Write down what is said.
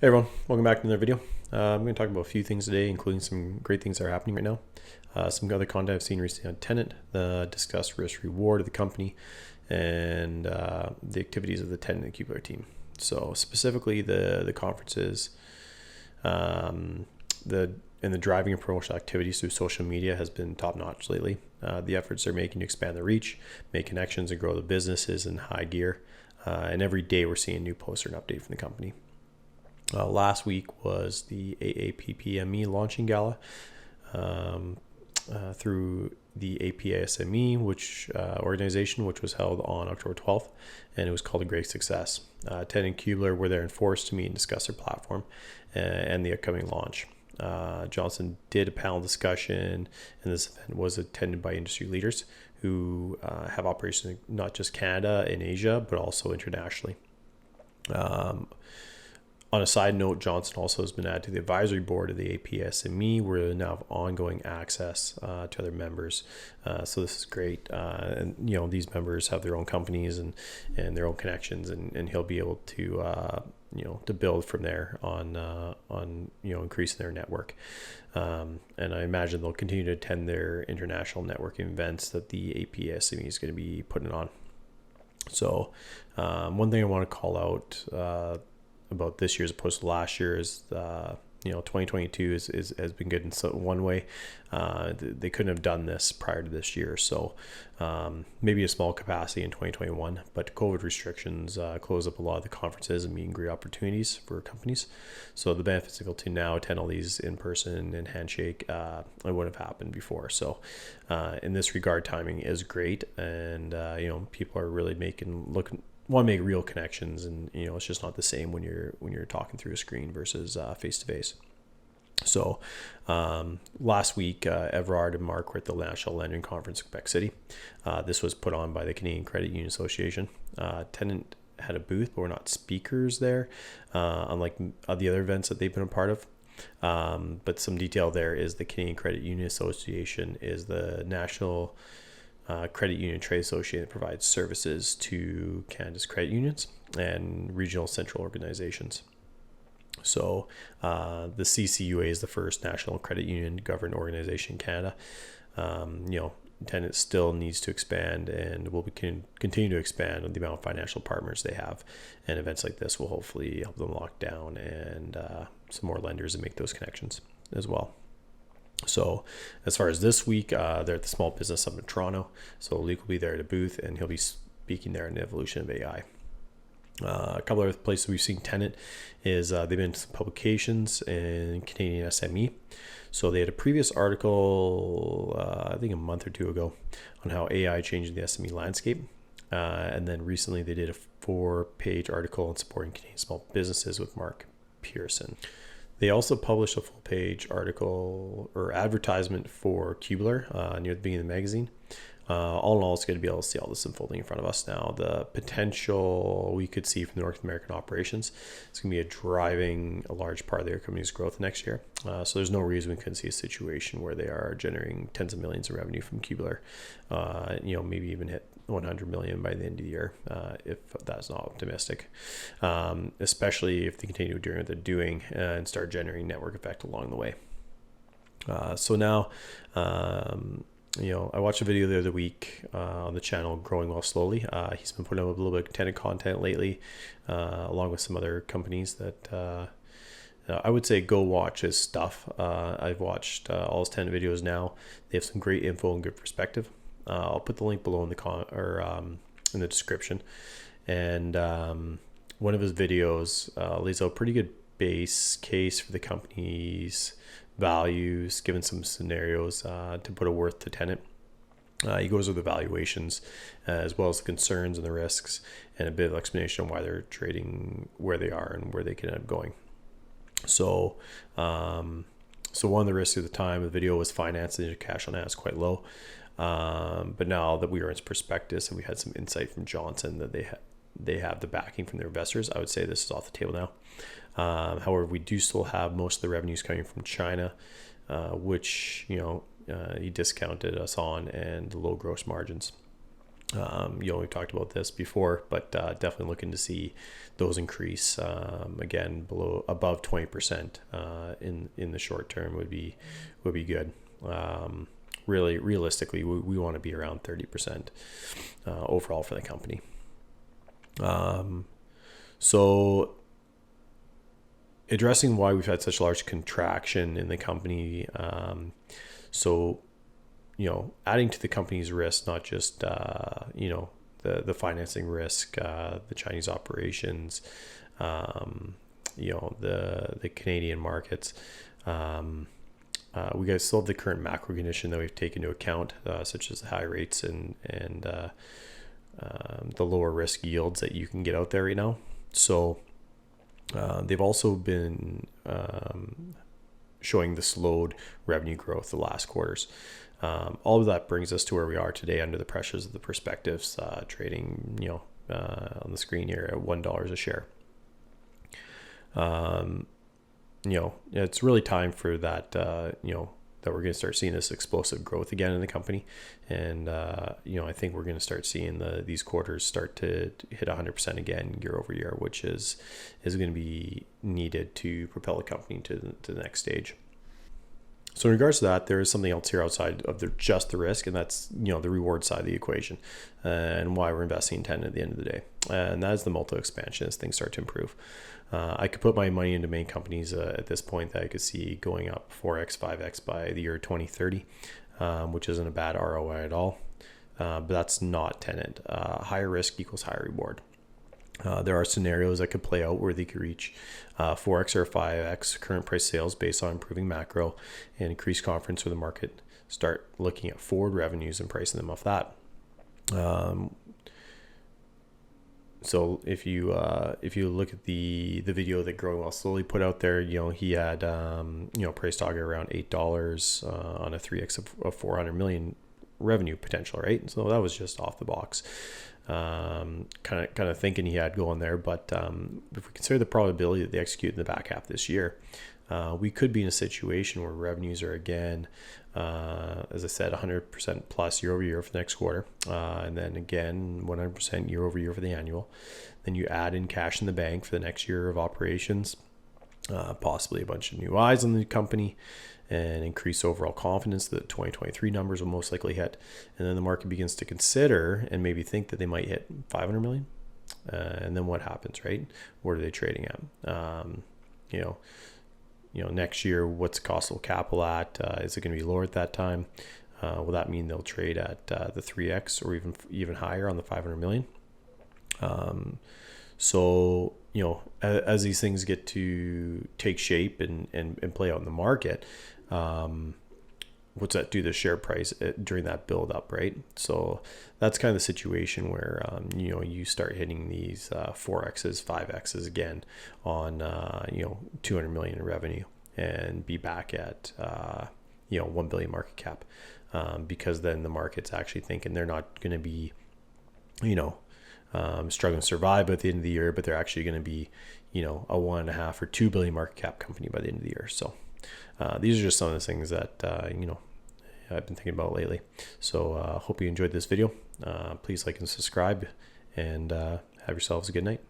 Hey everyone, welcome back to another video. I'm going to talk about a few things today, including some great things that are happening right now. Some other content I've seen recently on Tenant, discuss risk reward of the company, and the activities of the Tenant and Cubeler team. So specifically the conferences, the driving and promotional activities through social media has been top notch lately. The efforts they're making to expand the reach, make connections, and grow the businesses in high gear. And every day we're seeing a new post or an update from the company. Last week was the AAPPME launching gala through the APASME, organization, which was held on October 12th, and it was called a great success. Tenet and Cubeler were there in force to meet and discuss their platform and the upcoming launch. Johnson did a panel discussion, and this event was attended by industry leaders who have operations in not just Canada and Asia, but also internationally. On a side note, Johnson also has been added to the advisory board of the APSME, where they now have ongoing access to other members. So this is great. And these members have their own companies and their own connections, and he'll be able to to build from there on increasing their network. And I imagine they'll continue to attend their international networking events that the APSME is going to be putting on. So one thing I want to call out about this year as opposed to last year is 2022 has been good in one way. They couldn't have done this prior to this year, so maybe a small capacity in 2021, but COVID restrictions closed up a lot of the conferences and meet and greet opportunities for companies. So the benefits of able to now attend all these in person and handshake it wouldn't have happened before. So in this regard, timing is great, and people are really want to make real connections, and it's just not the same when you're talking through a screen versus face to face. So last week, Everard and Mark were at the National Lending Conference in Quebec City. This was put on by the Canadian Credit Union Association. Tenant had a booth, but we're not speakers there, unlike the other events that they've been a part of. But some detail there is the Canadian Credit Union Association is the national credit union trade association that provides services to Canada's credit unions and regional central organizations. So the CCUA is the first national credit union governed organization in Canada. Tenant still needs to expand and will continue to expand on the amount of financial partners they have, and events like this will hopefully help them lock down and some more lenders and make those connections as well. So as far as this week, they're at the Small Business Summit in Toronto. So Luke will be there at a booth, and he'll be speaking there on the evolution of AI. A couple other places we've seen Tenant is they've been to some publications in Canadian SME. So they had a previous article, I think a month or two ago, on how AI changing the SME landscape. And then recently they did a 4-page article on supporting Canadian small businesses with Mark Pearson. They also published a full-page article or advertisement for Cubeler near the beginning of the magazine. All in all, it's going to be able to see all this unfolding in front of us now. The potential we could see from the North American operations is going to be driving a large part of their company's growth next year. So there's no reason we couldn't see a situation where they are generating tens of millions of revenue from Cubeler. Maybe even hit 100 million by the end of the year, if that's not optimistic, especially if they continue doing what they're doing and start generating network effect along the way. So now, I watched a video the other week on the channel Growing Well Slowly. He's been putting up a little bit of Tenet content lately, along with some other companies that I would say go watch his stuff. I've watched all his Tenet videos now. They have some great info and good perspective. I'll put the link below in in the description. And one of his videos lays out a pretty good base case for the company's values, given some scenarios to put a worth to Tenant. He goes over the valuations as well as the concerns and the risks, and a bit of explanation on why they're trading where they are and where they can end up going. So one of the risks at the time of the video was financing into cash on hand is quite low. But now that we are in its prospectus and we had some insight from Johnson that they have the backing from their investors, I would say this is off the table now. However, we do still have most of the revenues coming from China, which he discounted us on, and low gross margins. We've talked about this before, but definitely looking to see those increase again above 20% in the short term would be good. Really, realistically, we want to be around 30% overall for the company. So addressing why we've had such large contraction in the company. Adding to the company's risk, not just, the financing risk, the Chinese operations, the Canadian markets. We guys still have the current macro condition that we've taken into account, such as the high rates and the lower risk yields that you can get out there right now. So they've also been showing the slowed revenue growth the last quarters. All of that brings us to where we are today under the pressures of the perspectives, trading, on the screen here at $1 a share. It's really time for that, that we're going to start seeing this explosive growth again in the company. And, I think we're going to start seeing these quarters start to hit 100% again year over year, which is going to be needed to propel the company to the next stage. So in regards to that, there is something else here outside of just the risk, and that's, the reward side of the equation and why we're investing in Tenant at the end of the day. And that is the multiple expansion as things start to improve. I could put my money into main companies at this point that I could see going up 4x, 5x by the year 2030, which isn't a bad ROI at all. But that's not Tenant. Higher risk equals higher reward. There are scenarios that could play out where they could reach 4x or 5x current price sales based on improving macro and increased confidence where the market start looking at forward revenues and pricing them off that. So if you look at the video that Growing Well Slowly put out there, he had price target around $8 on a 3x of 400 million revenue potential, right? So that was just off the box. Kind of thinking he had going there, but if we consider the probability that they execute in the back half this year, we could be in a situation where revenues are again, as I said, 100% plus year over year for the next quarter, and then again 100% year over year for the annual. Then you add in cash in the bank for the next year of operations, possibly a bunch of new eyes on the company, and increase overall confidence that 2023 numbers will most likely hit. And then the market begins to consider and maybe think that they might hit 500 million. And then what happens, right? What are they trading at? Next year, what's cost of capital at? Is it going to be lower at that time? Will that mean they'll trade at the 3x or even higher on the 500 million? So, as these things get to take shape and play out in the market, what's that do to the share price during that build up, right? So that's kind of the situation where, you start hitting these 4x's, 5x's again on, 200 million in revenue and be back at, 1 billion market cap, because then the market's actually thinking they're not going to be, struggling to survive at the end of the year, but they're actually going to be, a 1.5 or 2 billion market cap company by the end of the year. So these are just some of the things that, I've been thinking about lately. So hope you enjoyed this video. Please like and subscribe, and have yourselves a good night.